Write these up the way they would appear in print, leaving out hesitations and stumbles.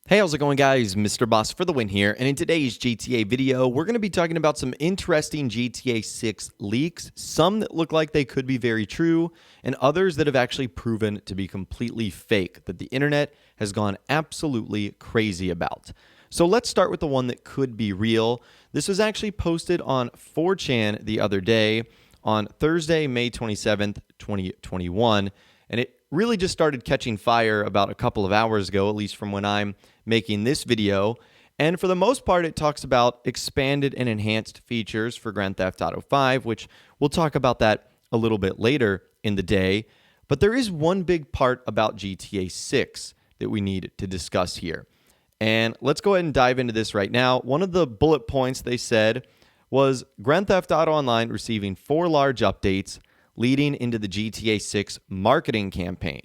Hey, how's it going, guys? Mr. Boss for the win here, and in today's GTA video, we're going to be talking about some interesting GTA 6 leaks, some that look like they could be very true, and others that have actually proven to be completely fake, that the internet has gone absolutely crazy about. So let's start with the one that could be real. This was actually posted on 4chan the other day, on Thursday, May 27th, 2021, and it really just started catching fire about a couple of hours ago, at least from when I'm making this video. And for the most part, it talks about expanded and enhanced features for Grand Theft Auto 5, which we'll talk about that a little bit later in the day. But there is one big part about GTA 6 that we need to discuss here. And let's go ahead and dive into this right now. One of the bullet points they said was Grand Theft Auto Online receiving 4 large updates leading into the GTA 6 marketing campaign,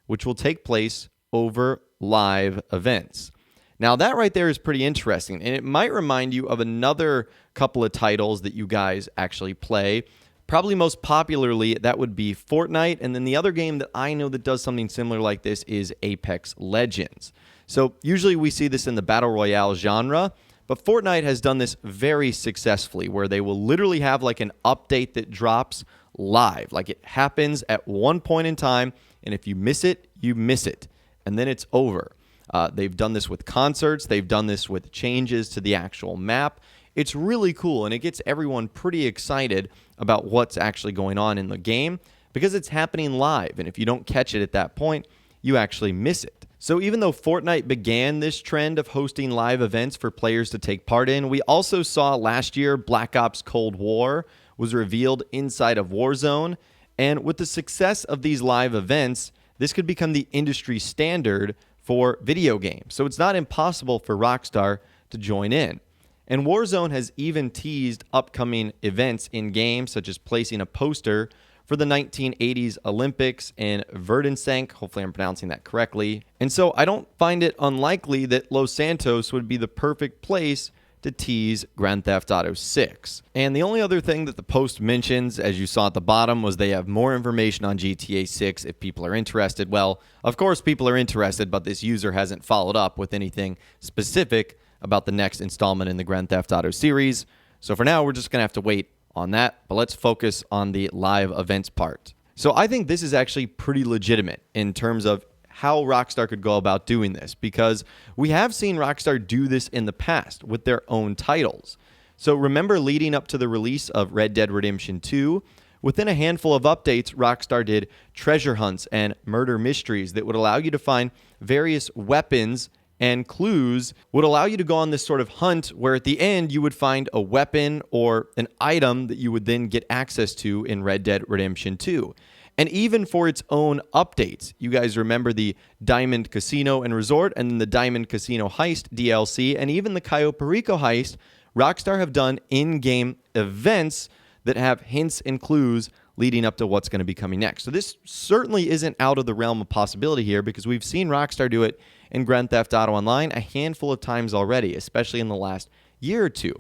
which will take place over live events. Now, that right there is pretty interesting, and it might remind you of another couple of titles that you guys actually play. Probably most popularly, that would be Fortnite, and then the other game that I know that does something similar like this is Apex Legends. So usually we see this in the Battle Royale genre, but Fortnite has done this very successfully, where they will literally have like an update that drops live. Like, it happens at one point in time, and if you miss it, you miss it, and then it's over. They've done this with concerts. They've done this with changes to the actual map. It's really cool, and it gets everyone pretty excited about what's actually going on in the game because it's happening live, and if you don't catch it at that point, you actually miss it. So even though Fortnite began this trend of hosting live events for players to take part in, we also saw last year Black Ops Cold War was revealed inside of Warzone, and with the success of these live events, this could become the industry standard for video games. So it's not impossible for Rockstar to join in. And Warzone has even teased upcoming events in games, such as placing a poster for the 1980s Olympics in Verdansk. Hopefully I'm pronouncing that correctly. And so I don't find it unlikely that Los Santos would be the perfect place to tease Grand Theft Auto 6. And the only other thing that the post mentions, as you saw at the bottom, was they have more information on GTA 6 if people are interested. Well, of course people are interested, but this user hasn't followed up with anything specific about the next installment in the Grand Theft Auto series. So for now, we're just going to have to wait on that, but let's focus on the live events part. So I think this is actually pretty legitimate in terms of how Rockstar could go about doing this, because we have seen Rockstar do this in the past with their own titles. So remember, leading up to the release of Red Dead Redemption 2, within a handful of updates, Rockstar did treasure hunts and murder mysteries that would allow you to find various weapons, and clues would allow you to go on this sort of hunt where at the end you would find a weapon or an item that you would then get access to in Red Dead Redemption 2. And even for its own updates, you guys remember the Diamond Casino and Resort and then the Diamond Casino Heist DLC and even the Cayo Perico Heist, Rockstar have done in-game events that have hints and clues leading up to what's going to be coming next. So this certainly isn't out of the realm of possibility here, because we've seen Rockstar do it in Grand Theft Auto Online a handful of times already, especially in the last year or two.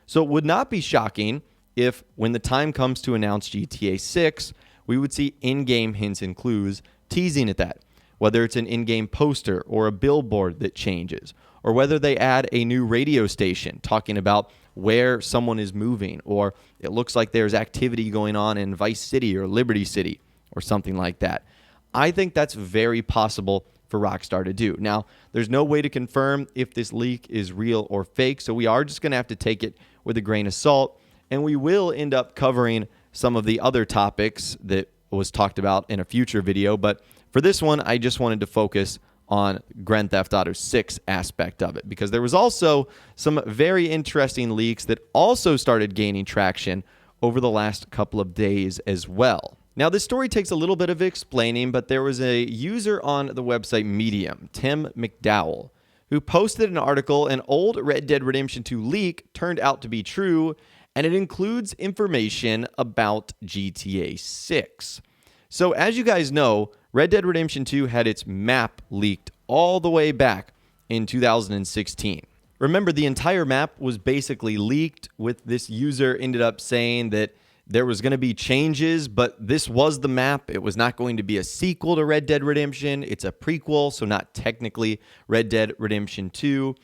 So it would not be shocking if, when the time comes to announce GTA 6, we would see in-game hints and clues teasing at that, whether it's an in-game poster or a billboard that changes, or whether they add a new radio station talking about where someone is moving, or it looks like there's activity going on in Vice City or Liberty City or something like that. I think that's very possible for Rockstar to do. Now, there's no way to confirm if this leak is real or fake, so we are just going to have to take it with a grain of salt, and we will end up covering some of the other topics that was talked about in a future video, but for this one, I just wanted to focus on Grand Theft Auto 6 aspect of it, because there was also some very interesting leaks that also started gaining traction over the last couple of days as well. Now, this story takes a little bit of explaining, but there was a user on the website Medium, Tim McDowell, who posted an article. An old Red Dead Redemption 2 leak turned out to be true, and it includes information about GTA 6. So as you guys know, Red Dead Redemption 2 had its map leaked all the way back in 2016. Remember, the entire map was basically leaked, with this user ended up saying that there was going to be changes, but this was the map. It was not going to be a sequel to Red Dead Redemption. It's a prequel, so not technically Red Dead Redemption 2.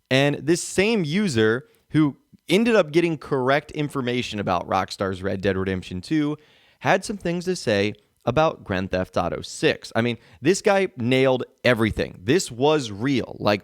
And this same user who ended up getting correct information about Rockstar's Red Dead Redemption 2 had some things to say about Grand Theft Auto 6. I mean, this guy nailed everything. This was real. Like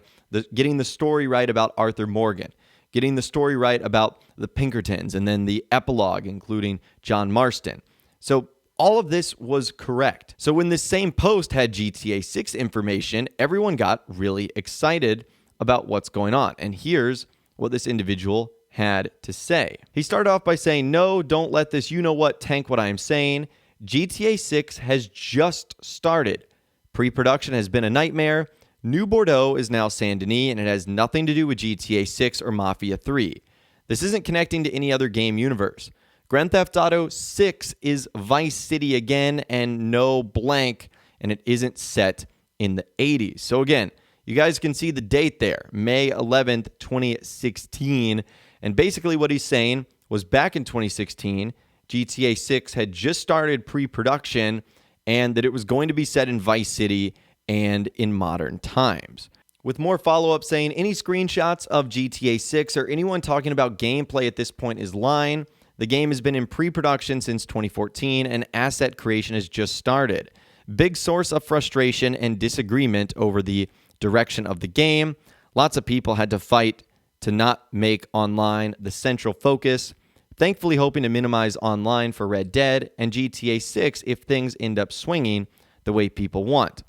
getting the story right about Arthur Morgan, getting the story right about the Pinkertons, and then the epilogue, including John Marston. So all of this was correct. So when this same post had GTA 6 information, everyone got really excited about what's going on. And here's what this individual had to say. He started off by saying, "No, don't let this you-know-what tank what I'm saying. GTA 6 has just started. Pre-production has been a nightmare. New Bordeaux is now Saint Denis, and it has nothing to do with GTA 6 or Mafia 3. This isn't connecting to any other game universe. Grand Theft Auto 6 is Vice City again, and no blank, and it isn't set in the 80s. So again, you guys can see the date there, May 11th, 2016. And basically what he's saying was back in 2016, GTA 6 had just started pre-production and that it was going to be set in Vice City and in modern times. With more follow-up saying any screenshots of GTA 6 or anyone talking about gameplay at this point is lying. The game has been in pre-production since 2014 and asset creation has just started. Big source of frustration and disagreement over the direction of the game. Lots of people had to fight to not make online the central focus. Thankfully hoping to minimize online for Red Dead and GTA 6 if things end up swinging the way people want.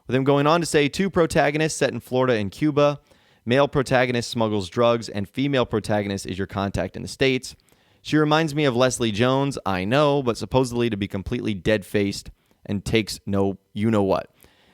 With him going on to say 2 protagonists set in Florida and Cuba. Male protagonist smuggles drugs and female protagonist is your contact in the States. She reminds me of Leslie Jones, I know, but supposedly to be completely dead-faced and takes no you-know-what.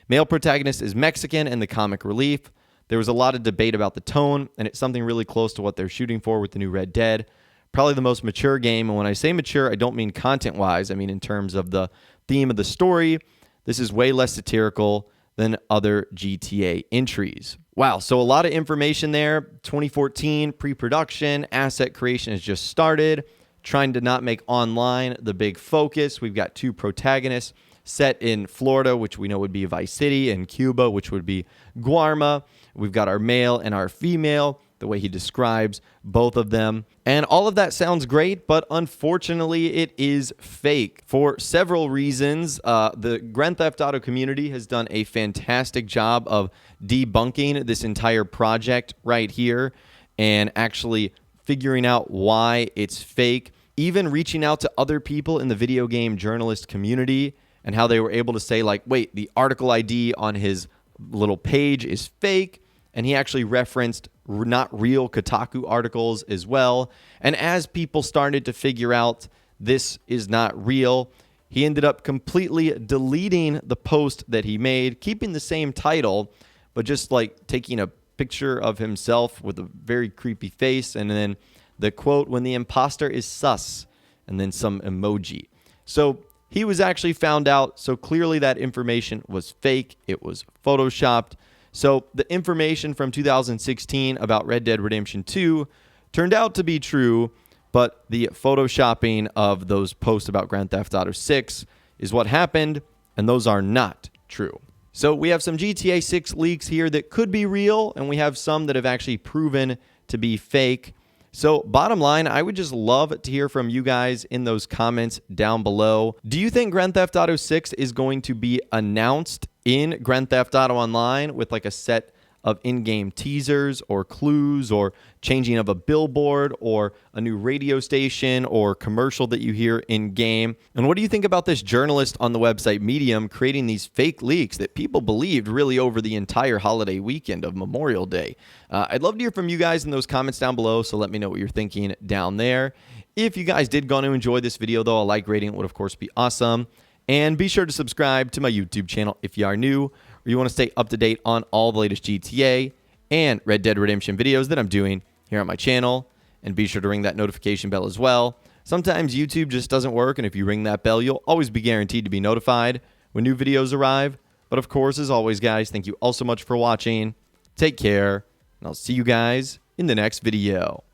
Male protagonist is Mexican and the comic relief. There was a lot of debate about the tone, and it's something really close to what they're shooting for with the new Red Dead. Probably the most mature game, and when I say mature, I don't mean content-wise. I mean in terms of the theme of the story. This is way less satirical than other GTA entries. Wow, so a lot of information there. 2014, pre-production, asset creation has just started. Trying to not make online the big focus. We've got 2 protagonists set in Florida, which we know would be Vice City, and Cuba, which would be Guarma. We've got our male and our female, the way he describes both of them. And all of that sounds great, but unfortunately it is fake for several reasons. The Grand Theft Auto community has done a fantastic job of debunking this entire project right here and actually figuring out why it's fake, even reaching out to other people in the video game journalist community and how they were able to say, like, wait, the article ID on his little page is fake. And he actually referenced not real Kotaku articles as well. And as people started to figure out this is not real, he ended up completely deleting the post that he made, keeping the same title, but just like taking a picture of himself with a very creepy face. And then the quote, "When the imposter is sus," and then some emoji. So he was actually found out. So clearly that information was fake. It was photoshopped. So the information from 2016 about Red Dead Redemption 2 turned out to be true, but the photoshopping of those posts about Grand Theft Auto 6 is what happened, and those are not true. So we have some GTA 6 leaks here that could be real, and we have some that have actually proven to be fake. So bottom line, I would just love to hear from you guys in those comments down below. Do you think Grand Theft Auto 6 is going to be announced in Grand Theft Auto Online with like a set of in-game teasers or clues or changing of a billboard or a new radio station or commercial that you hear in-game? And what do you think about this journalist on the website Medium creating these fake leaks that people believed really over the entire holiday weekend of Memorial Day? I'd love to hear from you guys in those comments down below, so let me know what you're thinking down there. If you guys did go on to enjoy this video, though, a like rating would, of course, be awesome. And be sure to subscribe to my YouTube channel if you are new or you want to stay up to date on all the latest GTA and Red Dead Redemption videos that I'm doing here on my channel. And be sure to ring that notification bell as well. Sometimes YouTube just doesn't work, and if you ring that bell, you'll always be guaranteed to be notified when new videos arrive. But of course, as always, guys, thank you all so much for watching. Take care, and I'll see you guys in the next video.